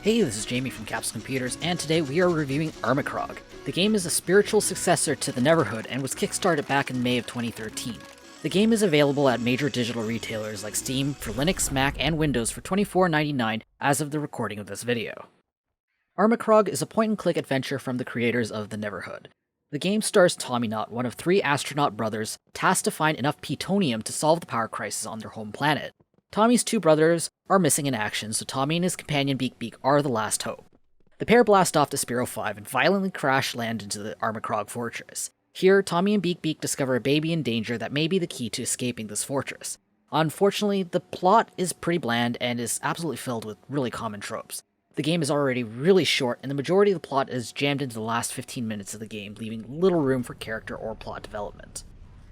Hey, this is Jamie from Capsule Computers, and today we are reviewing Armikrog. The game is a spiritual successor to the Neverhood and was kickstarted back in May of 2013. The game is available at major digital retailers like Steam for Linux, Mac, and Windows for $24.99 as of the recording of this video. Armikrog is a point-and-click adventure from the creators of the Neverhood. The game stars Tommyknot, one of 3 astronaut brothers, tasked to find enough plutonium to solve the power crisis on their home planet. Tommy's 2 brothers are missing in action, so Tommy and his companion Beak are the last hope. The pair blast off to Spiro 5 and violently crash land into the Armikrog fortress. Here, Tommy and Beak discover a baby in danger that may be the key to escaping this fortress. Unfortunately, the plot is pretty bland and is absolutely filled with really common tropes. The game is already really short, and the majority of the plot is jammed into the last 15 minutes of the game, leaving little room for character or plot development.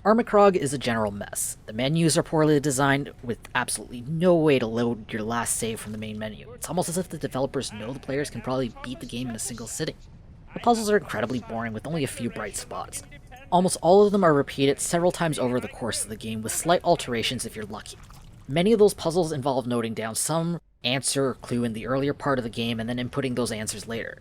Armikrog is a general mess. The menus are poorly designed, with absolutely no way to load your last save from the main menu. It's almost as if the developers know the players can probably beat the game in a single sitting. The puzzles are incredibly boring, with only a few bright spots. Almost all of them are repeated several times over the course of the game, with slight alterations if you're lucky. Many of those puzzles involve noting down some answer or clue in the earlier part of the game and then inputting those answers later.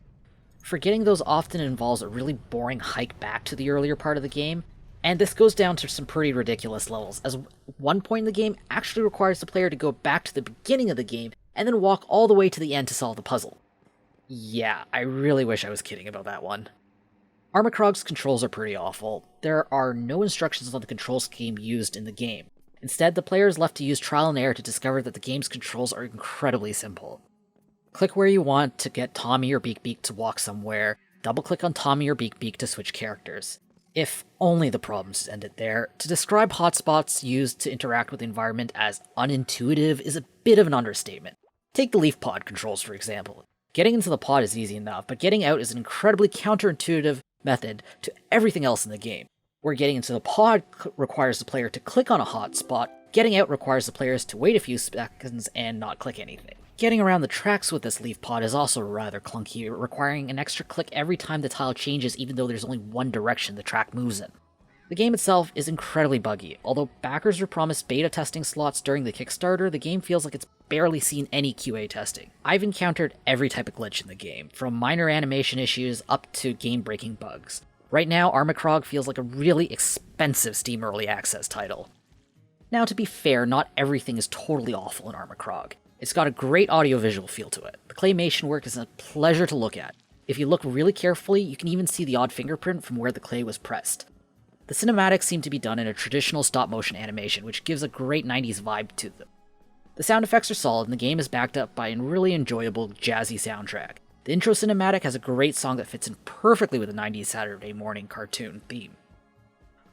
Forgetting those often involves a really boring hike back to the earlier part of the game, and this goes down to some pretty ridiculous levels, as one point in the game actually requires the player to go back to the beginning of the game and then walk all the way to the end to solve the puzzle. Yeah, I really wish I was kidding about that one. Armikrog's controls are pretty awful. There are no instructions on the control scheme used in the game. Instead, the player is left to use trial and error to discover that the game's controls are incredibly simple. Click where you want to get Tommy or Beak to walk somewhere, double-click on Tommy or Beak to switch characters. If only the problems ended there. To describe hotspots used to interact with the environment as unintuitive is a bit of an understatement. Take the leaf pod controls, for example. Getting into the pod is easy enough, but getting out is an incredibly counterintuitive method to everything else in the game. Where getting into the pod requires the player to click on a hotspot, getting out requires the players to wait a few seconds and not click anything. Getting around the tracks with this leaf pod is also rather clunky, requiring an extra click every time the tile changes even though there's only one direction the track moves in. The game itself is incredibly buggy. Although backers were promised beta testing slots during the Kickstarter, the game feels like it's barely seen any QA testing. I've encountered every type of glitch in the game, from minor animation issues up to game-breaking bugs. Right now, Armikrog feels like a really expensive Steam Early Access title. Now, to be fair, not everything is totally awful in Armikrog. It's got a great audiovisual feel to it. The claymation work is a pleasure to look at. If you look really carefully, you can even see the odd fingerprint from where the clay was pressed. The cinematics seem to be done in a traditional stop-motion animation, which gives a great 90s vibe to them. The sound effects are solid, and the game is backed up by a really enjoyable, jazzy soundtrack. The intro cinematic has a great song that fits in perfectly with the 90s Saturday morning cartoon theme.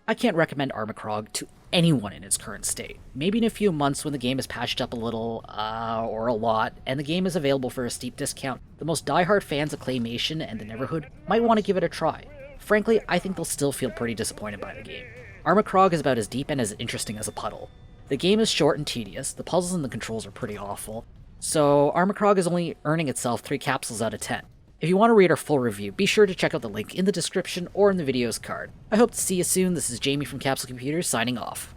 I can't recommend Armikrog to anyone in its current state. Maybe in a few months when the game is patched up a little, or a lot, and the game is available for a steep discount, the most diehard fans of Claymation and the Neverhood might want to give it a try. Frankly, I think they'll still feel pretty disappointed by the game. Armikrog is about as deep and as interesting as a puddle. The game is short and tedious, the puzzles and the controls are pretty awful, so Armikrog is only earning itself 3 capsules out of 10. If you want to read our full review, be sure to check out the link in the description or in the video's card. I hope to see you soon. This is Jamie from Capsule Computers signing off.